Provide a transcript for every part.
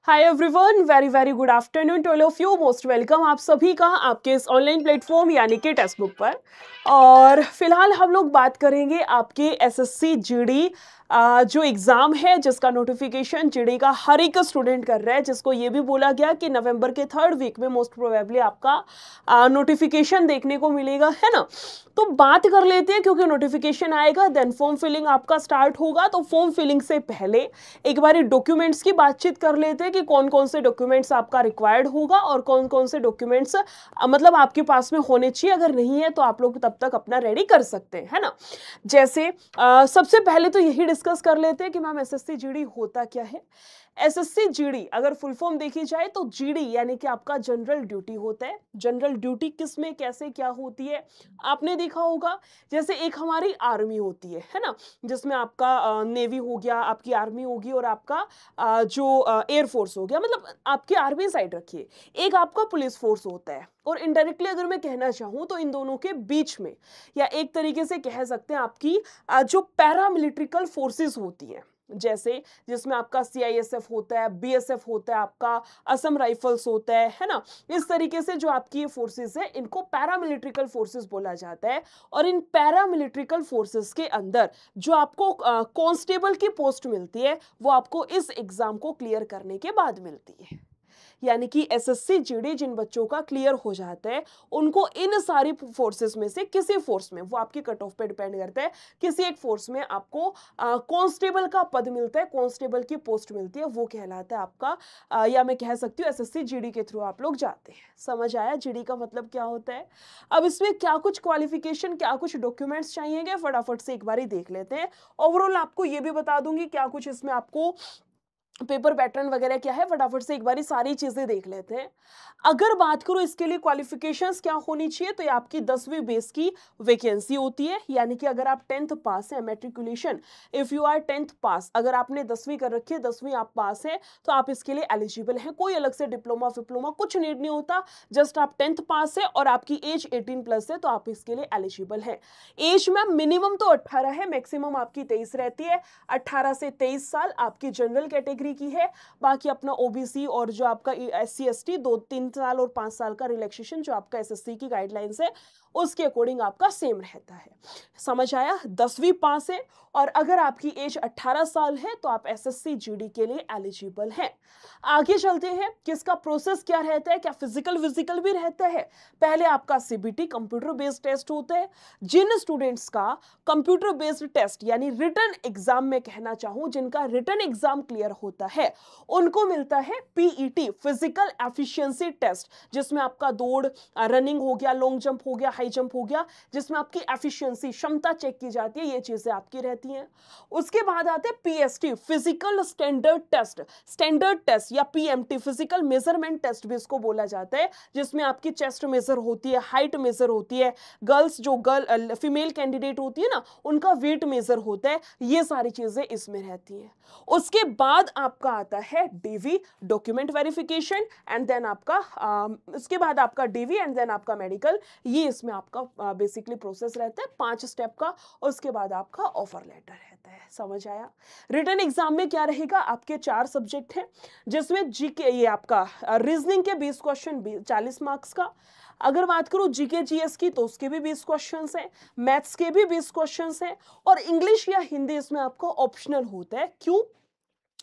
Hi everyone, very very good afternoon to all of you. Most welcome आप सभी का आपके इस ऑनलाइन प्लेटफॉर्म यानी कि टेक्स्ट बुक पर। और फिलहाल हम लोग बात करेंगे आपके एसएससी जीडी जो एग्ज़ाम है जिसका नोटिफिकेशन जीडी का हर एक स्टूडेंट कर रहा है, जिसको ये भी बोला गया कि नवंबर के 3rd वीक में मोस्ट प्रोबेबली आपका नोटिफिकेशन देखने को मिलेगा, है ना। तो बात कर लेते हैं, क्योंकि नोटिफिकेशन आएगा देन फॉर्म फिलिंग आपका स्टार्ट होगा। तो फॉर्म फिलिंग से पहले एक बार डॉक्यूमेंट्स की बातचीत कर लेते हैं कि कौन कौन से डॉक्यूमेंट्स आपका रिक्वायर्ड होगा और कौन कौन से डॉक्यूमेंट्स मतलब आपके पास में होने चाहिए। अगर नहीं है तो आप लोग तब तक अपना रेडी कर सकते हैं, है ना। जैसे सबसे पहले तो यही डिस्कस कर लेते हैं कि मैम एसएससी जीडी होता क्या है। एसएससी जीडी अगर फुल फॉर्म देखी जाए तो जीडी यानी कि आपका जनरल ड्यूटी होता है। जनरल ड्यूटी किस में कैसे क्या होती है आपने देखा होगा। जैसे एक हमारी आर्मी होती है ना, जिसमें आपका नेवी हो गया, आपकी आर्मी होगी और आपका जो एयरफोर्स हो गया, मतलब आपकी आर्मी साइड रखिए। एक आपका पुलिस फोर्स होता है। और इनडायरेक्टली अगर मैं कहना चाहूँ तो इन दोनों के बीच में या एक तरीके से कह सकते हैं आपकी जो पैरामिलिट्रिकल फोर्सेस होती हैं, जैसे जिसमें आपका सीआईएसएफ होता है, बीएसएफ होता है, आपका असम राइफल्स होता है ना। इस तरीके से जो आपकी ये फोर्सेस है इनको पैरामिलिट्रिकल फोर्सेस बोला जाता है। और इन पैरामिलिट्रिकल फोर्सेस के अंदर जो आपको कांस्टेबल की पोस्ट मिलती है वो आपको इस एग्जाम को क्लियर करने के बाद मिलती है। यानी कि एसएससी जीडी जिन बच्चों का क्लियर हो जाता है उनको इन सारी फोर्सेस में से किसी फोर्स में, वो आपकी कट ऑफ पे डिपेंड करता है, किसी एक फोर्स में आपको कांस्टेबल का पद मिलता है, कांस्टेबल की पोस्ट मिलती है, वो कहलाता है आपका या मैं कह सकती हूँ एसएससी जीडी के थ्रू आप लोग जाते हैं। समझ आया जीडी का मतलब क्या होता है। अब इसमें क्या कुछ क्वालिफिकेशन, क्या कुछ डॉक्यूमेंट्स चाहिए, फटाफट से एक बार ही देख लेते हैं। ओवरऑल आपको ये भी बता दूंगी क्या कुछ इसमें आपको पेपर पैटर्न वगैरह क्या है, फटाफट से एक बारी सारी चीजें देख लेते हैं। अगर बात करो इसके लिए क्वालिफिकेशंस क्या होनी चाहिए, तो ये आपकी 10वीं बेस की वैकेंसी होती है। यानी कि अगर आप 10th पास है, matriculation, if you are 10th pass, अगर आपने 10वीं कर रखी है, 10वीं आप पास है, तो आप इसके लिए एलिजिबल हैं। कोई अलग से डिप्लोमा फिप्लोमा कुछ नीड नहीं होता, जस्ट आप 10th पास है और आपकी एज 18+ है तो आप इसके लिए एलिजिबल हैं। एज में मिनिमम तो 18 है, मैक्सिमम आपकी 23 रहती है। 18 से 23 साल आपकी जनरल कैटेगरी की है। बाकी अपना ओबीसी और जो आपका एससी एसटी 2-3 साल और 5 साल का रिलैक्सेशन जो आपका एसएससी की गाइडलाइंस है उसके अकॉर्डिंग आपका सेम रहता है। समझ आया। 10वीं पास है और अगर आपकी एज 18 साल है तो आप एसएससी जीडी के लिए एलिजिबल हैं। आगे चलते हैं किसका प्रोसेस क्या रहता है, क्या फिजिकल विजिकल भी रहता है। पहले आपका सीबीटी कंप्यूटर बेस्ड टेस्ट होता है। जिन स्टूडेंट्स का कंप्यूटर बेस्ड टेस्ट यानी रिटन एग्जाम में कहना चाहूं, जिनका रिटन एग्जाम क्लियर होता है उनको मिलता है पीईटी, फिजिकल एफिशिएंसी टेस्ट, जिसमें आपका दौड़, रनिंग हो गया, लॉन्ग जंप हो गया, हाई जंप हो गया, जिसमें आपकी एफिशिएंसी क्षमता चेक की जाती है। ये चीजें आपकी रहती हैं। उसके बाद आते हैं PST, physical standard test, standard test या पीएमटी, फिजिकल मेजरमेंट टेस्ट भी इसको बोला जाता है, जिसमें आपकी चेस्ट मेजर होती है, हाइट मेजर होती है, गर्ल्स जो फीमेल कैंडिडेट होती है ना उनका वेट मेजर होता है। ये सारी चीजें इसमें रहती हैं। उसके बाद आपका आता है DV, document verification, and then आपका उसके बाद आपका डीवी एंड देन आपका मेडिकल। ये इसमें आपका बेसिकली प्रोसेस रहता है 5 स्टेप का। उसके बाद आपका ऑफर लेटर रहता है। समझ आया। रिटन एग्जाम में क्या रहेगा, आपके 4 सब्जेक्ट हैं, जिसमें जीके, ये आपका रीजनिंग के 20 क्वेश्चन 40 मार्क्स का। अगर बात करूं जीके जीएस की तो उसके भी 20 क्वेश्चंस हैं, मैथ्स के भी 20 क्वेश्चंस हैं, और इंग्लिश या हिंदी इसमें आपको ऑप्शनल होता है। क्यों?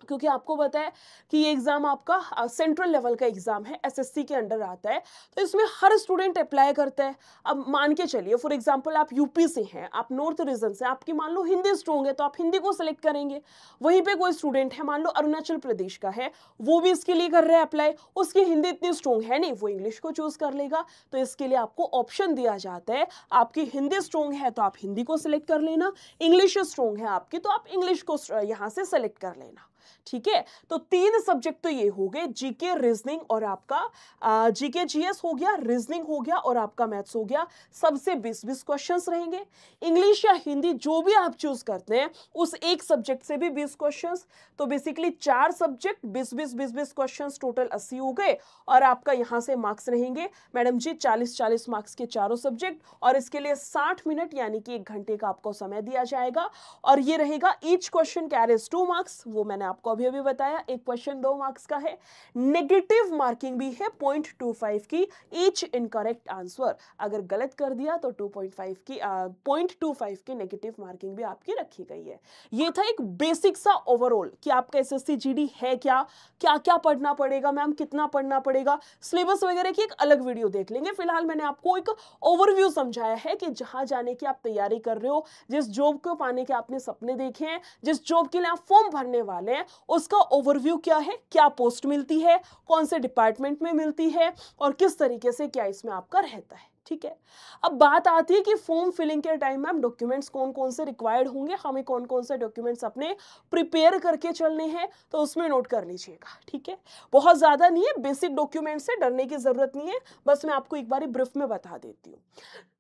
क्योंकि आपको पता है कि ये एग्जाम आपका सेंट्रल लेवल का एग्जाम है, एसएससी के अंडर आता है, तो इसमें हर स्टूडेंट अप्लाई करता है। अब मान के चलिए फॉर एग्जांपल आप यूपी से हैं, आप नॉर्थ रीजन से, आपकी मान लो हिंदी स्ट्रॉन्ग है तो आप हिंदी को सिलेक्ट करेंगे। वहीं पे कोई स्टूडेंट है मान लो अरुणाचल प्रदेश का है, वो भी इसके लिए कर रहा है अप्लाई, उसकी हिंदी इतनी स्ट्रॉन्ग है नहीं, वो इंग्लिश को चूज कर लेगा। तो इसके लिए आपको ऑप्शन दिया जाता है, आपकी हिंदी स्ट्रॉन्ग है तो आप हिंदी को सिलेक्ट कर लेना, इंग्लिश स्ट्रॉन्ग है आपकी तो आप इंग्लिश को यहां से सिलेक्ट कर लेना। ठीक है। तो 3 सब्जेक्ट तो ये हो गए, जीके, रीजनिंग और आपका जीके जीएस हो गया, रीजनिंग हो गया और आपका मैथ्स हो गया। सबसे 20-20 क्वेश्चंस रहेंगे। इंग्लिश या हिंदी जो भी आप चूज करते हैं उस एक सब्जेक्ट से भी 20 क्वेश्चंस। तो बेसिकली 4 सब्जेक्ट 20-20 क्वेश्चंस, टोटल 80 हो गए। और आपका यहां से मार्क्स रहेंगे मैडम जी 40-40 मार्क्स के चारों सब्जेक्ट, और इसके लिए 60 मिनट यानी कि 1 घंटे का आपको समय दिया जाएगा। और ये रहेगा ईच क्वेश्चन कैरीज 2 मार्क्स, वो मैंने आपको अभी अभी बताया, एक क्वेश्चन 2 मार्क्स का है। नेगेटिव मार्किंग भी है 0.25 की ईच इनकरेक्ट आंसर, अगर गलत कर दिया तो 2.5 की 0.25 की नेगेटिव मार्किंग भी आपकी रखी गई है। ये था एक बेसिक सा ओवरऑल कि आपका एसएससी जीडी है क्या, क्या क्या पढ़ना पड़ेगा मैम, कितना पढ़ना पड़ेगा, सिलेबस वगैरह की एक अलग वीडियो देख लेंगे। फिलहाल मैंने आपको एक ओवरव्यू समझाया है कि जहां जाने की आप तैयारी कर रहे हो, जिस जॉब को पाने के आपने सपने देखे हैं, जिस जॉब के लिए आप फॉर्म भरने वाले हैं, उसका ओवरव्यू क्या है, क्या पोस्ट मिलती है, कौन से डिपार्टमेंट में मिलती है और किस तरीके से क्या इसमें आपका रहता है। ठीक है, अब बात आती है कि फॉर्म फिलिंग के टाइम में डॉक्यूमेंट्स कौन कौन से रिक्वायर्ड होंगे, हमें कौन कौन से डॉक्यूमेंट्स अपने प्रिपेयर करके चलने हैं, तो उसमें नोट कर लीजिएगा। ठीक है, बहुत ज्यादा नहीं है, बेसिक डॉक्यूमेंट से डरने की जरूरत नहीं है, बस मैं आपको एक बार ब्रीफ में बता देती हूँ।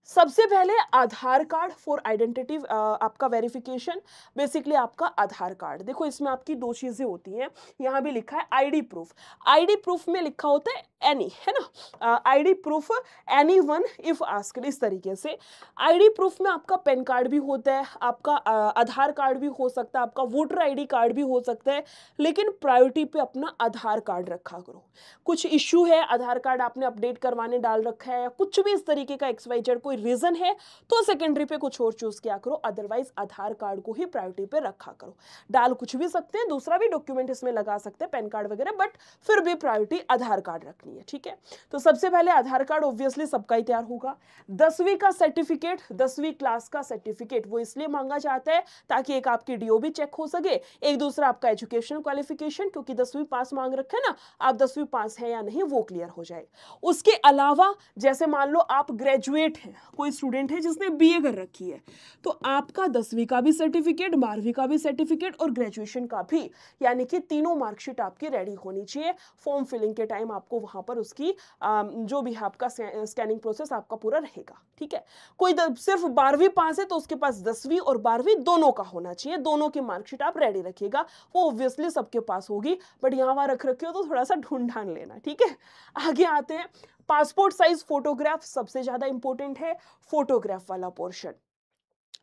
सबसे पहले आधार कार्ड फॉर आइडेंटिटी, आपका वेरिफिकेशन, बेसिकली आपका आधार कार्ड। देखो इसमें आपकी दो चीजें होती हैं, यहाँ भी लिखा है आईडी प्रूफ। आईडी प्रूफ में लिखा होता है एनी, है ना, ID proof any one if asked, इस तरीके से। आईडी प्रूफ में आपका पैन कार्ड भी होता है, आपका आधार कार्ड भी हो सकता है, आपका वोटर आईडी कार्ड भी हो सकता है, लेकिन प्रायोरिटी पे अपना आधार कार्ड रखा करो। कुछ इश्यू है, आधार कार्ड आपने अपडेट करवाने डाल रखा है या कुछ भी इस तरीके का XYZ कोई रीजन है, तो सेकेंडरी पे कुछ और चूज किया करो, अदरवाइज आधार कार्ड को ही प्रायोरिटी पे रखा करो। डाल कुछ भी सकते हैं, दूसरा भी डॉक्यूमेंट इसमें लगा सकते हैं, पैन कार्ड वगैरह, बट फिर भी प्रायोरिटी आधार कार्ड रखनी है। ठीक है, तो सबसे पहले आधार कार्ड ऑब्वियसली सबका ही तैयार होगा। 10वीं का सर्टिफिकेट, 10वीं क्लास का सर्टिफिकेट, वो इसलिए मांगा जाता है ताकि एक आपकी डीओ भी चेक हो सके, एक दूसरा आपका एजुकेशन क्वालिफिकेशन, क्योंकि 10वीं पास मांग रखा है ना, आप 10वीं पास है या नहीं वो क्लियर हो जाए। उसके अलावा जैसे मान लो आप ग्रेजुएट हैं, कोई स्टूडेंट है जिसने बीए कर रखी है, तो आपका 10वीं का भी सर्टिफिकेट, 12वीं का भी सर्टिफिकेट और ग्रेजुएशन का भी, यानी कि तीनों मार्कशीट आपकी रेडी होनी चाहिए। फॉर्म फिलिंग के टाइम आपको वहां पर उसकी जो भी है आपका स्कैनिंग प्रोसेस आपका पूरा रहेगा। ठीक है, कोई सिर्फ 12वीं पास है तो उसके पास 10वीं और 12वीं दोनों का होना चाहिए, दोनों की मार्कशीट आप रेडी रखिएगा। वो ऑब्वियसली सबके पास होगी, बट यहाँ वहां रख रखे हो तो थोड़ा सा ढूंढ ढांड लेना। ठीक है, आगे आते हैं, पासपोर्ट साइज फोटोग्राफ सबसे ज्यादा इंपॉर्टेंट है, फोटोग्राफ वाला पोर्शन।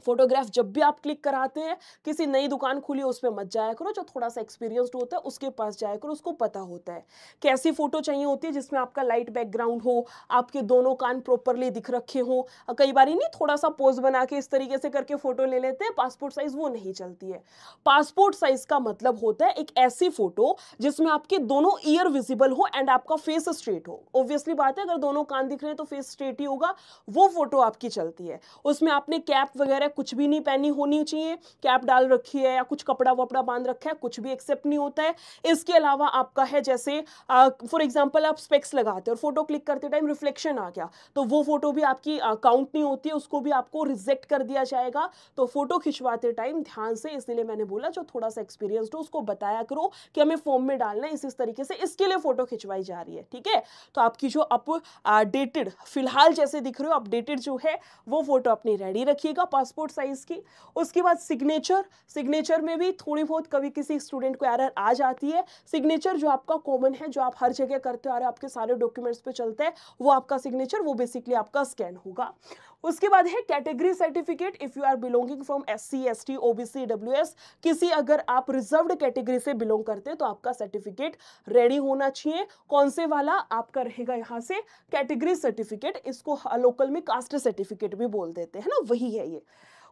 फोटोग्राफ जब भी आप क्लिक कराते हैं, किसी नई दुकान खुली उस पर मत जाया करो, जो थोड़ा सा एक्सपीरियंस्ड होता है उसके पास जाया करो, उसको पता होता है कैसी फोटो चाहिए होती है, जिसमें आपका लाइट बैकग्राउंड हो, आपके दोनों कान प्रॉपरली दिख रखे हो। कई बार नहीं, थोड़ा सा पोज बना के इस तरीके से करके फोटो ले लेते हैं, पासपोर्ट साइज वो नहीं चलती है। पासपोर्ट साइज का मतलब होता है एक ऐसी फोटो जिसमें आपके दोनों ईयर विजिबल हो एंड आपका फेस स्ट्रेट हो। ऑब्वियसली बात है, अगर दोनों कान दिख रहे हैं तो फेस स्ट्रेट ही होगा, वो फोटो आपकी चलती है। उसमें आपने कैप वगैरह कुछ भी नहीं पहनी होनी चाहिए, कैप डाल रखी है या कुछ कपड़ा वपड़ा बांध रखा है, कुछ भी एक्सेप्ट नहीं होता है। इसके अलावा आपका है जैसे फॉर एग्जांपल आप स्पेक्स लगाते हो और फोटो क्लिक करते टाइम रिफ्लेक्शन आ गया, तो वो फोटो भी आपकी काउंट नहीं होती है, उसको भी आपको रिजेक्ट कर दिया जाएगा। तो फोटो खिंचवाते टाइम ध्यान से, इसलिए मैंने बोला जो थोड़ा सा एक्सपीरियंस्ड हो उसको बताया करो कि हमें फॉर्म में डालना है इस तरीके से, इसके लिए फोटो खिंचवाई जा रही है। ठीक है, तो आपकी जो अपडेटेड फिलहाल जैसे दिख रहे हो अपडेटेड जो है वो फोटो अपनी रेडी रखिएगा पासपोर्ट साइज की। उसके बाद सिग्नेचर, सिग्नेचर में भी थोड़ी बहुत कभी किसी स्टूडेंट को एरर आ जाती है। सिग्नेचर जो आपका कॉमन है, जो आप हर जगह करते हो, आपके सारे डॉक्यूमेंट्स पे चलता है, वो आपका सिग्नेचर, वो बेसिकली आपका स्कैन होगा। उसके बाद है category certificate, if you are belonging from SC ST OBC WS, किसी अगर आप रिजर्व्ड कैटेगरी से बिलोंग करते हैं तो आपका सर्टिफिकेट रेडी होना चाहिए। कौन से वाला आपका रहेगा, यहां से कैटेगरी सर्टिफिकेट, इसको लोकल में कास्ट सर्टिफिकेट भी बोल देते हैं ना, वही है ये।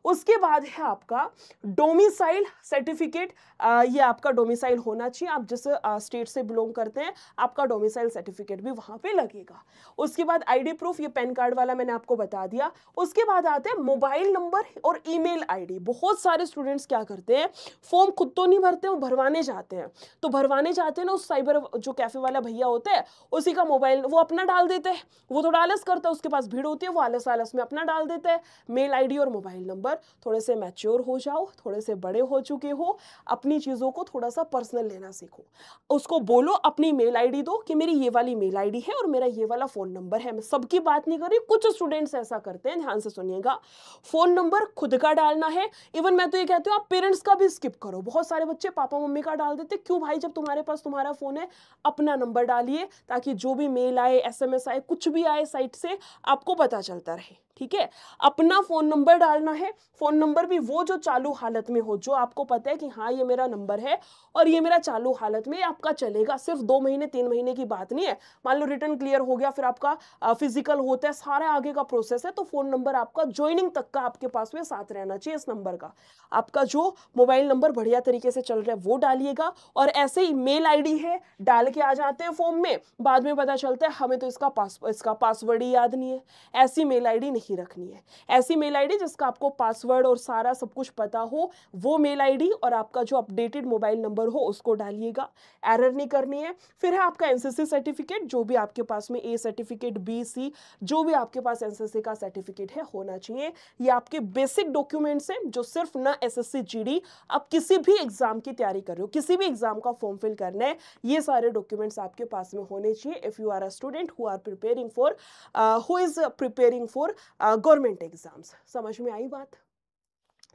उसके बाद है आपका डोमिसाइल सर्टिफिकेट, ये आपका डोमिसाइल होना चाहिए, आप जिस स्टेट से बिलोंग करते हैं आपका डोमिसाइल सर्टिफिकेट भी वहां पे लगेगा। उसके बाद आईडी प्रूफ, ये पैन कार्ड वाला मैंने आपको बता दिया। उसके बाद आते हैं मोबाइल नंबर और ईमेल आईडी। बहुत सारे स्टूडेंट्स क्या करते हैं, फॉर्म खुद तो नहीं भरते, वो भरवाने जाते हैं, तो भरवाने जाते हैं ना, उस साइबर जो कैफे वाला भैया होता है उसी का मोबाइल वो अपना डाल देते हैं, वो थोड़ा आलस करता है, उसके पास भीड़ होती है, वो आलस आलस में अपना डाल देता है। मेल आईडी और मोबाइल नंबर, थोड़े से मैच्योर हो जाओ, थोड़े से बड़े हो चुके हो, अपनी चीजों को थोड़ा सा पर्सनल लेना सीखो। उसको बोलो अपनी मेल आईडी दो कि मेरी ये वाली मेल आईडी है और मेरा ये वाला फोन नंबर है। मैं सबकी बात नहीं कर रही, कुछ स्टूडेंट्स ऐसा करते हैं, ध्यान से सुनिएगा। फोन नंबर खुद का डालना है, इवन मैं तो ये कहती हूँ आप पेरेंट्स का भी स्किप करो। बहुत सारे बच्चे पापा मम्मी का डाल देते, क्यों भाई, जब तुम्हारे पास तुम्हारा फोन है अपना नंबर डालिए, ताकि जो भी मेल आए SMS आए कुछ भी आए साइट से आपको पता चलता रहे। ठीक है। अपना फ़ोन नंबर डालना है, फ़ोन नंबर भी वो जो चालू हालत में हो, जो आपको पता है कि हाँ, ये मेरा नंबर है और ये मेरा चालू हालत में आपका चलेगा। सिर्फ 2 महीने 3 महीने की बात नहीं है। मान लो रिटर्न क्लियर हो गया, फिर आपका फिजिकल होता है, सारा आगे का प्रोसेस है, तो फ़ोन नंबर आपका जॉइनिंग तक का आपके पास में साथ रहना चाहिए इस नंबर का। आपका जो मोबाइल नंबर बढ़िया तरीके से चल रहा है वो डालिएगा, और ऐसे ही मेल आईडी है, डाल के आ जाते हैं फॉर्म में, बाद में पता चलता है हमें तो इसका पासवर्ड ही याद नहीं है। ऐसी मेल आईडी नहीं रखनी है। ऐसी मेल आईडी जिसका आपको पासवर्ड और सारा सब कुछ पता हो, वो मेल आईडी और आपका जो अपडेटेड मोबाइल नंबर हो उसको डालिएगा। एरर नहीं करनी है। फिर है आपका एनसीसी सर्टिफिकेट, जो भी आपके पास में ए सर्टिफिकेट, बी, सी, जो भी आपके पास एनसीसी का सर्टिफिकेट है होना चाहिए। ये आपके बेसिक डॉक्यूमेंट्स हैं जो सिर्फ ना एसएससी जीडी, आप किसी भी एग्जाम की तैयारी कर रहे हो, किसी भी एग्जाम का फॉर्म फिल करना है, ये सारे डॉक्यूमेंट्स आपके पास में होने चाहिए if you are a student who is preparing for government exams. समझ में आई बात?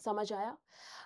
समझ आया?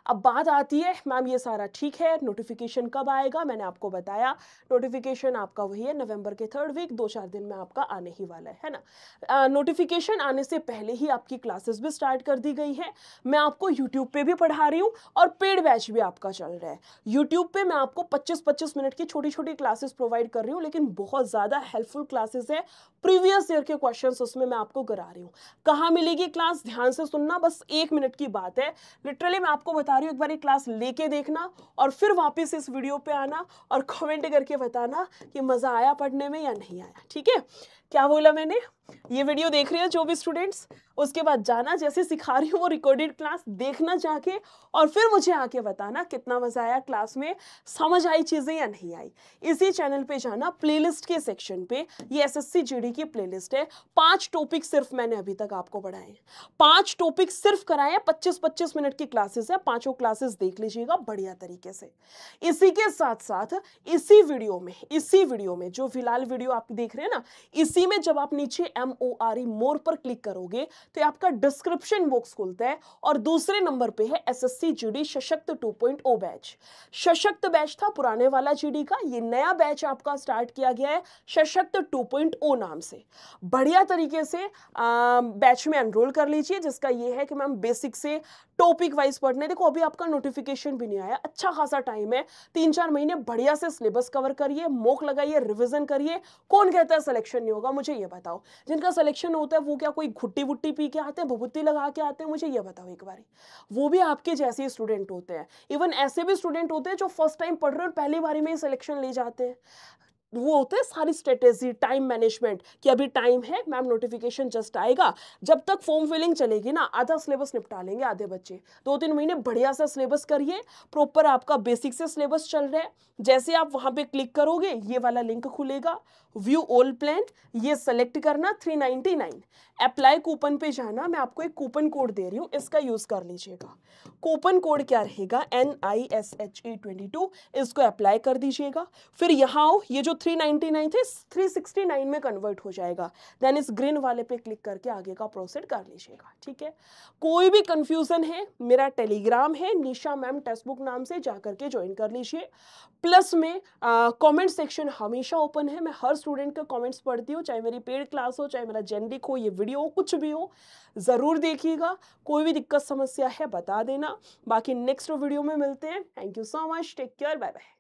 अब बात आती है मैम ये सारा ठीक है, नोटिफिकेशन कब आएगा? मैंने आपको बताया नोटिफिकेशन आपका वही है नवंबर के 3rd वीक, 2-4 दिन में आपका आने ही वाला है ना। नोटिफिकेशन आने से पहले ही आपकी क्लासेस भी स्टार्ट कर दी गई है। मैं आपको यूट्यूब पे भी पढ़ा रही हूँ और पेड बैच भी आपका चल रहा है। यूट्यूब पे मैं आपको 25-25 मिनट की छोटी छोटी क्लासेस प्रोवाइड कर रही हूँ, लेकिन बहुत ज़्यादा हेल्पफुल क्लासेस है। प्रीवियस ईयर के क्वेश्चन उसमें मैं आपको करा रही हूँ। कहाँ मिलेगी क्लास? ध्यान से सुनना, बस 1 मिनट की बात है। लिटरली मैं आपको बता रही हूँ, एक बार क्लास लेके देखना और फिर वापस इस वीडियो पे आना और कमेंट करके बताना कि मजा आया पढ़ने में या नहीं आया। ठीक है? क्या बोला मैंने? ये वीडियो देख रहे हैं जो भी स्टूडेंट्स, उसके बाद जाना, जैसे सिखा रही हूँ वो रिकॉर्डेड क्लास देखना जाके, और फिर मुझे आके बताना कितना मजा आया क्लास में, समझ आई चीजें या नहीं आई। इसी चैनल पे जाना, प्लेलिस्ट के सेक्शन पे, ये एसएससी जीडी की प्लेलिस्ट है। 5 टॉपिक सिर्फ मैंने अभी तक आपको पढ़ाए हैं, 5 टॉपिक सिर्फ कराए, 25-25 मिनट की क्लासेस है। 5 क्लासेस देख लीजिएगा बढ़िया तरीके से। इसी के साथ साथ इसी वीडियो में जो फिलहाल वीडियो आप देख रहे हैं ना, इसी में जब आप नीचे MORE मोर पर क्लिक करोगे तो आपका डिस्क्रिप्शन बॉक्स खुलता है और दूसरे नंबर पे है एसएससी जीडी सशक्त 2.0 बैच। सशक्त बैच था पुराने वाला जीडी का, ये नया बैच आपका स्टार्ट किया गया है सशक्त 2.0 नाम से। बढ़िया तरीके से बैच में एनरोल कर लीजिए, जिसका ये है कि मैम बेसिक से टॉपिक वाइज पढ़ने। देखो अभी आपका नोटिफिकेशन भी नहीं आया, अच्छा खासा टाइम है, 3-4 महीने बढ़िया से सिलेबस कवर करिए, मॉक लगाइए, रिवीजन करिए। कौन कहता है सिलेक्शन नहीं होगा? मुझे ये बताओ। जिनका सिलेक्शन होता है वो क्या कोई घुट्टी वुट्टी पी के आते हैं, भभूति लगा के आते हैं? मुझे ये बताओ एक बारी। वो भी आपके जैसे ही स्टूडेंट होते हैं। इवन ऐसे भी स्टूडेंट होते हैं जो फर्स्ट टाइम पढ़ रहे हैं और पहली बारी में ही सिलेक्शन ले जाते हैं। वो होते हैं सारी स्ट्रेटेजी, टाइम मैनेजमेंट, कि अभी टाइम है मैम, नोटिफिकेशन जस्ट आएगा, जब तक फॉर्म फिलिंग चलेगी ना आधा सिलेबस निपटा लेंगे आधे बच्चे। 2-3 महीने बढ़िया सा सिलेबस करिए, प्रॉपर आपका बेसिक से सिलेबस चल रहा है। जैसे आप वहां पे क्लिक करोगे ये वाला लिंक खुलेगा, व्यू ऑल प्लान, ये सेलेक्ट करना 399, अप्लाई कूपन पे जाना। मैं आपको एक कूपन कोड दे रही हूँ, इसका यूज कर लीजिएगा। कूपन कोड क्या रहेगा? NISHE22, इसको अप्लाई कर दीजिएगा। फिर यहाँ आओ, ये जो 399 थे 369 में कन्वर्ट हो जाएगा। देन इस ग्रीन वाले पे क्लिक करके आगे का प्रोसीड कर लीजिएगा। ठीक है? कोई भी कंफ्यूजन है, मेरा टेलीग्राम है निशा मैम टेक्स्ट बुक नाम से, जाकर के ज्वाइन कर लीजिए। प्लस में कमेंट सेक्शन हमेशा ओपन है, मैं हर स्टूडेंट के कमेंट्स पढ़ती हूँ, चाहे मेरी पेड क्लास हो, चाहे मेरा जेनरिक हो, ये वीडियो हो, कुछ भी हो, जरूर देखिएगा। कोई भी दिक्कत समस्या है बता देना। बाकी नेक्स्ट वीडियो में मिलते हैं। Thank you so much, take care, bye bye.